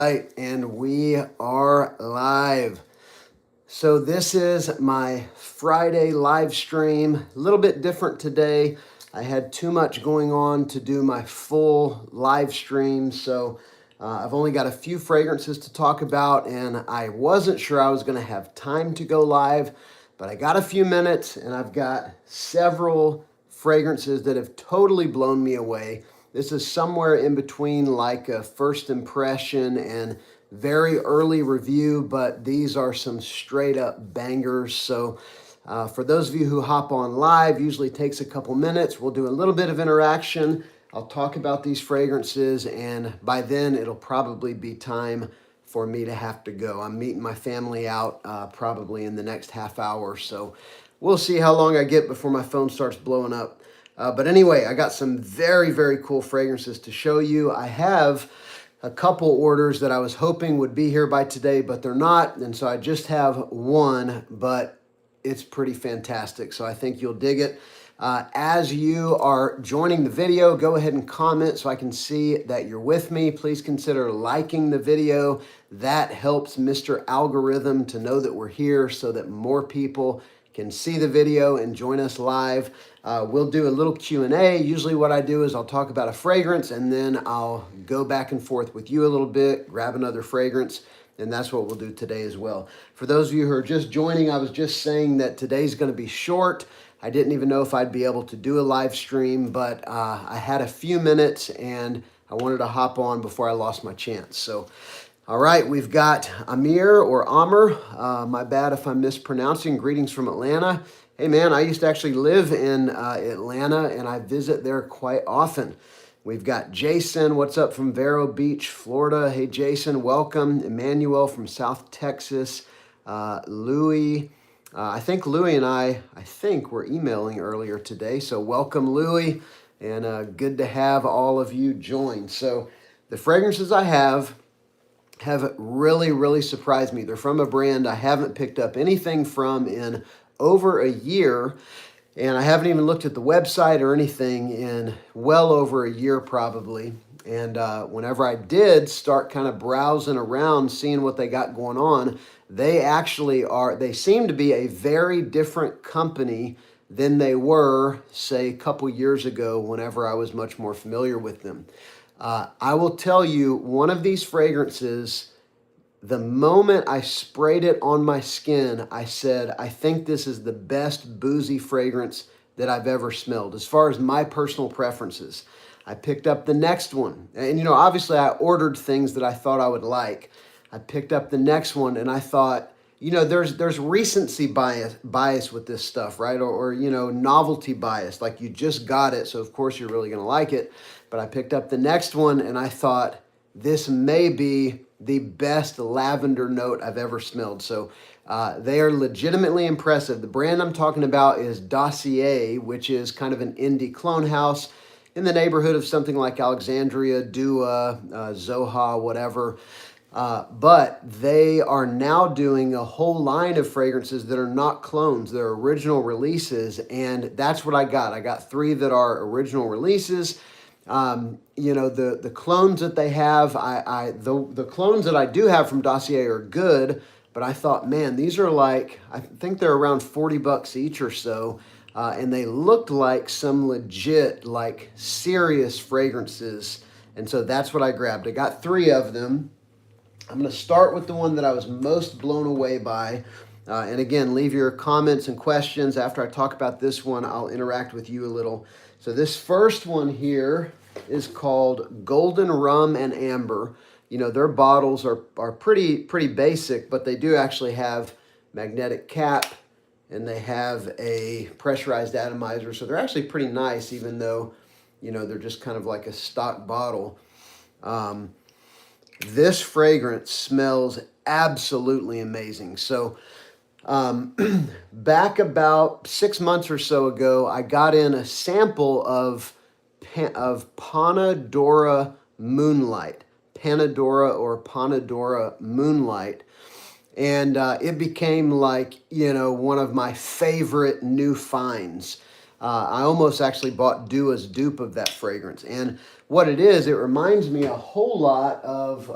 Right, and we are live. So this is my Friday live stream. A little bit different today. I had too much going on to do my full live stream, so I've only got a few fragrances to talk about, and I wasn't sure I was going to have time to go live, but I got a few minutes, and I've got several fragrances that have totally blown me away. This is somewhere in between like a first impression and very early review, but these are some straight up bangers. So for those of you who hop on live, usually takes a couple minutes. We'll do a little bit of interaction. I'll talk about these fragrances, and by then it'll probably be time for me to have to go. I'm meeting my family out probably in the next half hour, so we'll see how long I get before my phone starts blowing up. But anyway, I got some very, very cool fragrances to show you. I have a couple orders that I was hoping would be here by today, but they're not. And so I just have one, but it's pretty fantastic. So I think you'll dig it. As you are joining the video, go ahead and comment so I can see that you're with me. Please consider liking the video. That helps Mr. Algorithm to know that we're here so that more people can see the video and join us live. We'll do a little Q&A. Usually what I do is I'll talk about a fragrance and then I'll go back and forth with you a little bit, grab another fragrance, and that's what we'll do today as well. For those of you who are just joining, I was just saying that today's going to be short. I didn't even know if I'd be able to do a live stream, but I had a few minutes and I wanted to hop on before I lost my chance. So all right, we've got Amir or Amr. My bad if I'm mispronouncing. Greetings from Atlanta. Hey man, I used to actually live in Atlanta and I visit there quite often. We've got Jason. What's up from Vero Beach, Florida? Hey Jason, welcome. Emmanuel from South Texas. Louis. I think Louis and I were emailing earlier today. So welcome Louis, and good to have all of you join. So the fragrances I have really, really surprised me. They're from a brand I haven't picked up anything from in over a year, and I haven't even looked at the website or anything in well over a year probably. And whenever I did start kind of browsing around, seeing what they got going on, they seem to be a very different company than they were, say, a couple years ago whenever I was much more familiar with them. I will tell you, one of these fragrances, the moment I sprayed it on my skin, I said, I think this is the best boozy fragrance that I've ever smelled, as far as my personal preferences. I picked up the next one. And, you know, obviously I ordered things that I thought I would like. I picked up the next one and I thought, you know, there's recency bias with this stuff, right? Or, you know, novelty bias, like you just got it, so of course you're really going to like it. But I picked up the next one and I thought, this may be the best lavender note I've ever smelled. So they are legitimately impressive. The brand I'm talking about is Dossier, which is kind of an indie clone house in the neighborhood of something like Alexandria, Dua, Zoha, whatever. But they are now doing a whole line of fragrances that are not clones. They're original releases, and that's what I got. I got 3 that are original releases. You know, the clones that they have, the clones that I do have from Dossier are good, but I thought, man, these are like, I think they're around 40 bucks each or so. And they looked like some legit, like serious fragrances. And so that's what I grabbed. I got 3 of them. I'm going to start with the one that I was most blown away by. And again, leave your comments and questions. After I talk about this one, I'll interact with you a little. So this first one here is called Golden Rum and Amber. You know, their bottles are pretty basic, but they do actually have magnetic cap and they have a pressurized atomizer. So they're actually pretty nice, even though, you know, they're just kind of like a stock bottle. This fragrance smells absolutely amazing. So back about 6 months or so ago, I got in a sample of Panadora Moonlight. Panadora or Panadora Moonlight. And it became like, you know, one of my favorite new finds. I almost actually bought Dua's dupe of that fragrance. And what it is, it reminds me a whole lot of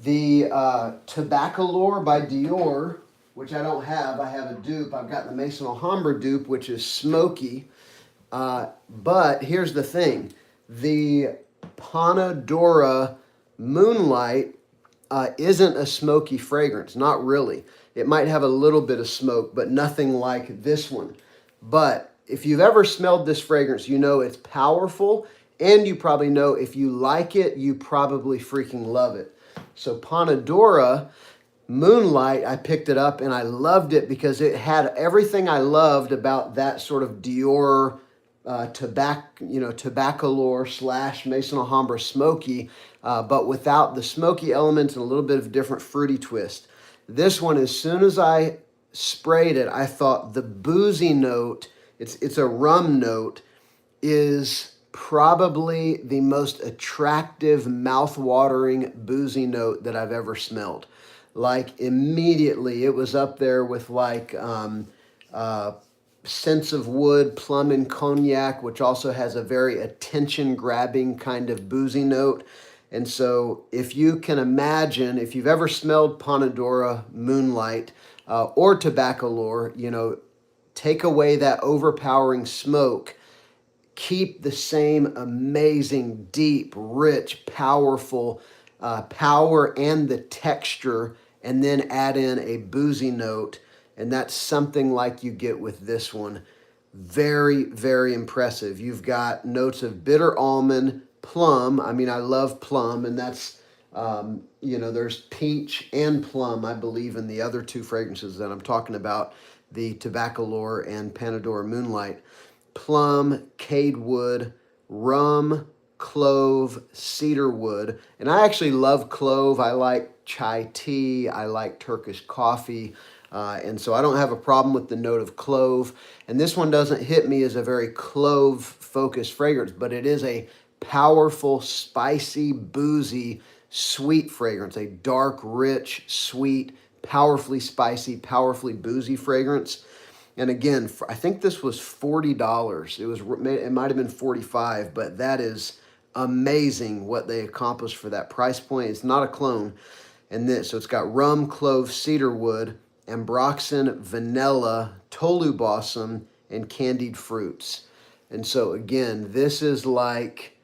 The Tobacco Lore by Dior, which I don't have. I have a dupe. I've got the Maison Alhambra dupe, which is smoky. But here's the thing. The Panadora Moonlight isn't a smoky fragrance. Not really. It might have a little bit of smoke, but nothing like this one. But if you've ever smelled this fragrance, you know it's powerful, and you probably know if you like it, you probably freaking love it. So Panadora Moonlight, I picked it up and I loved it because it had everything I loved about that sort of Dior Tobacco Lore / Maison Alhambra smoky, but without the smoky elements and a little bit of different fruity twist. This one, as soon as I sprayed it, I thought the boozy note, it's a rum note, is probably the most attractive, mouth-watering boozy note that I've ever smelled. Like immediately, it was up there with like scents of wood, plum, and cognac, which also has a very attention-grabbing kind of boozy note. And so if you can imagine, if you've ever smelled Panadora Moonlight or Tobacco Lore, you know, take away that overpowering smoke, keep the same amazing, deep, rich, powerful power and the texture, and then add in a boozy note. And that's something like you get with this one. Very, very impressive. You've got notes of bitter almond, plum. I mean, I love plum, and that's, there's peach and plum, I believe, in the other two fragrances that I'm talking about, the Tobacco Lore and Panadora Moonlight. Plum, cade wood, rum, clove, cedar wood. And I actually love clove. I like chai tea. I like Turkish coffee. And so I don't have a problem with the note of clove. And this one doesn't hit me as a very clove-focused fragrance, but it is a powerful, spicy, boozy, sweet fragrance. A dark, rich, sweet, powerfully spicy, powerfully boozy fragrance. And again, I think this was $40. It might have been $45, but that is amazing what they accomplished for that price point. It's not a clone. So it's got rum, clove, cedar wood, ambroxan, vanilla, tolu balsam, and candied fruits. And so again, this is like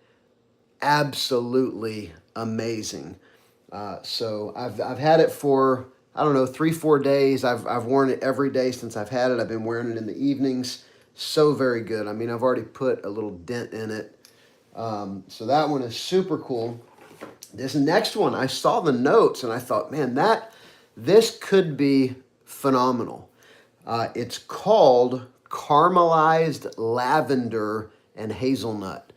absolutely amazing. So I've had it for, I don't know, 3-4 days. I've worn it every day since I've had it. I've been wearing it in the evenings. So very good. I mean, I've already put a little dent in it. So that one is super cool. This next one, I saw the notes and I thought, man, this could be phenomenal. It's called Caramelized Lavender and Hazelnut.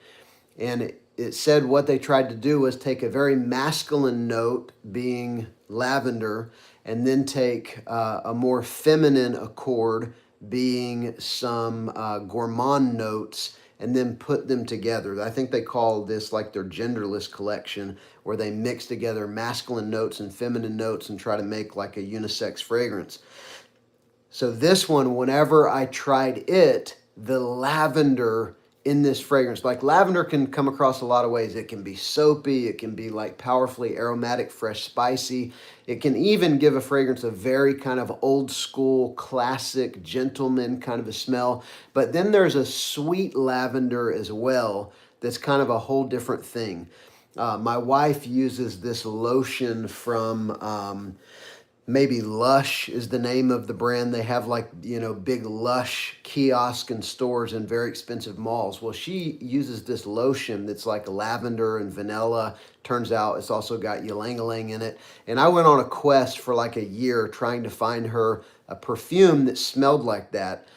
And it said what they tried to do was take a very masculine note, being lavender, and then take a more feminine accord, being some gourmand notes, and then put them together. I think they call this like their genderless collection, where they mix together masculine notes and feminine notes and try to make like a unisex fragrance. So this one, whenever I tried it, the lavender in this fragrance, like lavender can come across a lot of ways. It can be soapy, it can be like powerfully aromatic, fresh, spicy. It can even give a fragrance a very kind of old school, classic, gentleman kind of a smell. But then there's a sweet lavender as well that's kind of a whole different thing. My wife uses this lotion from maybe Lush is the name of the brand. They have like, big Lush kiosk and stores in very expensive malls. Well, she uses this lotion that's like lavender and vanilla. Turns out it's also got ylang-ylang in it. And I went on a quest for like a year trying to find her a perfume that smelled like that.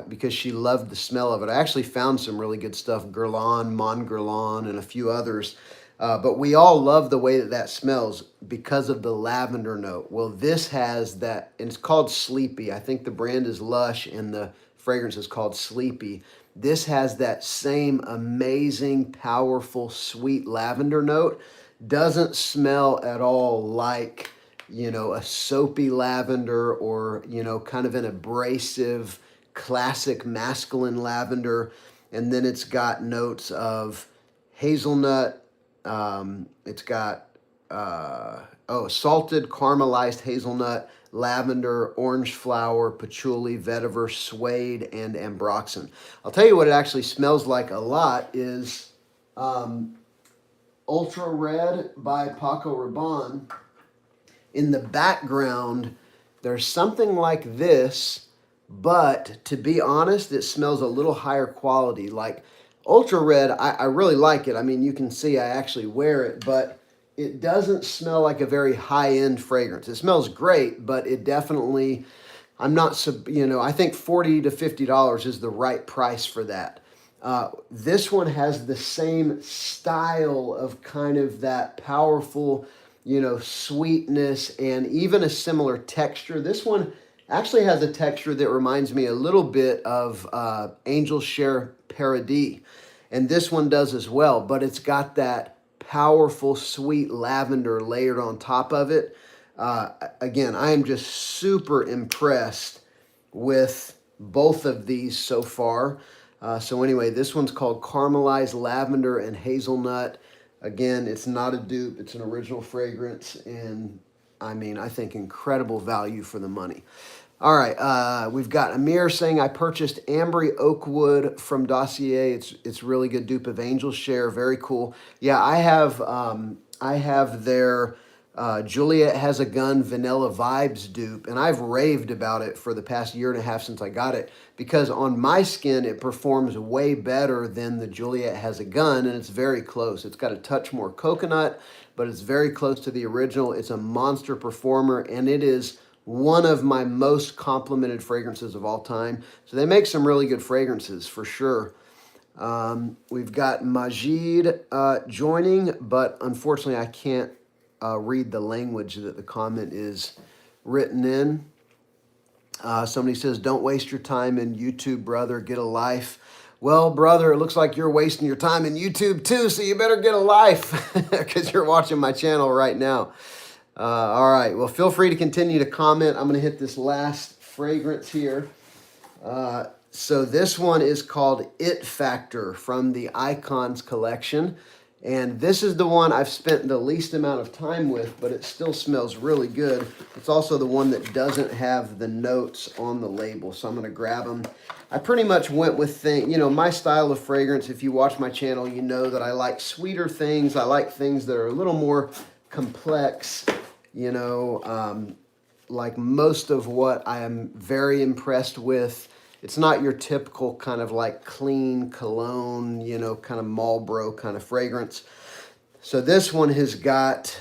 Because she loved the smell of it. I actually found some really good stuff, Guerlain, Mon Guerlain, and a few others. But we all love the way that smells because of the lavender note. Well, this has that, and it's called Sleepy. I think the brand is Lush and the fragrance is called Sleepy. This has that same amazing, powerful, sweet lavender note. Doesn't smell at all like, a soapy lavender or, kind of an abrasive, classic masculine lavender. And then it's got notes of hazelnut. It's got salted caramelized hazelnut, lavender, orange flower, patchouli, vetiver, suede, and ambroxan. I'll tell you what it actually smells like a lot is Ultra Red by Paco Rabanne. In the background, there's something like this, but to be honest, it smells a little higher quality. Like Ultra Red, I really like it. I mean, you can see I actually wear it, but it doesn't smell like a very high-end fragrance. It smells great, but it definitely, I'm not, you know, I think $40 to $50 is the right price for that. This one has the same style of kind of that powerful, you know, sweetness and even a similar texture. This one actually has a texture that reminds me a little bit of Angel Share Paradis. And this one does as well, but it's got that powerful, sweet lavender layered on top of it. Again, I am just super impressed with both of these so far. So anyway, this one's called Caramelized Lavender and Hazelnut. Again, it's not a dupe. It's an original fragrance. And I mean, I think incredible value for the money. All right, we've got Amir saying, I purchased Ambry Oakwood from Dossier. It's really good dupe of Angel Share. Very cool. Yeah, I have their Juliet Has a Gun Vanilla Vibes dupe, and I've raved about it for the past year and a half since I got it, because on my skin, it performs way better than the Juliet Has a Gun, and it's very close. It's got a touch more coconut, but it's very close to the original. It's a monster performer, and it is one of my most complimented fragrances of all time. So they make some really good fragrances for sure. We've got Majid joining, but unfortunately I can't read the language that the comment is written in. Somebody says, don't waste your time in YouTube, brother, get a life. Well, brother, it looks like you're wasting your time in YouTube too, so you better get a life because you're watching my channel right now. All right, well, feel free to continue to comment. I'm going to hit this last fragrance here. So this one is called It Factor from the Icons collection. And this is the one I've spent the least amount of time with, but it still smells really good. It's also the one that doesn't have the notes on the label, so I'm going to grab them. I pretty much went with you know, my style of fragrance. If you watch my channel, you know that I like sweeter things. I like things that are a little more complex. You know, like most of what I am very impressed with, it's not your typical kind of like clean cologne, you know, kind of Marlboro kind of fragrance. So this one has got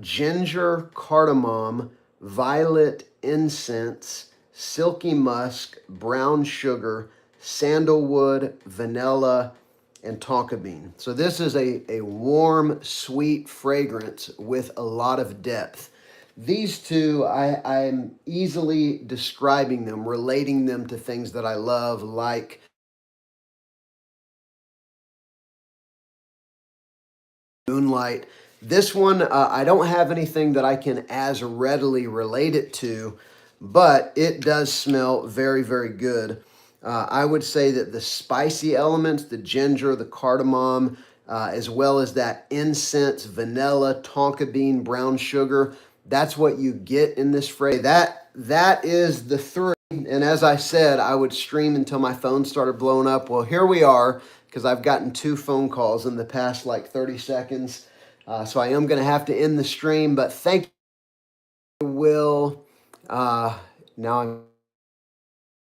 ginger, cardamom, violet incense, silky musk, brown sugar, sandalwood, vanilla, and tonka bean. So this is a warm, sweet fragrance with a lot of depth. These two, I'm easily describing them, relating them to things that I love, like Moonlight. This one, I don't have anything that I can as readily relate it to, but it does smell very, very good. I would say that the spicy elements, the ginger, the cardamom, as well as that incense, vanilla, tonka bean, brown sugar, that's what you get in this fragrance. That is the three. And as I said, I would stream until my phone started blowing up. Well, here we are, because I've gotten 2 phone calls in the past like 30 seconds. So I am going to have to end the stream, but thank you, Will. Thank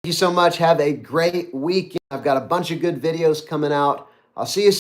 you so much. Have a great weekend. I've got a bunch of good videos coming out. I'll see you soon.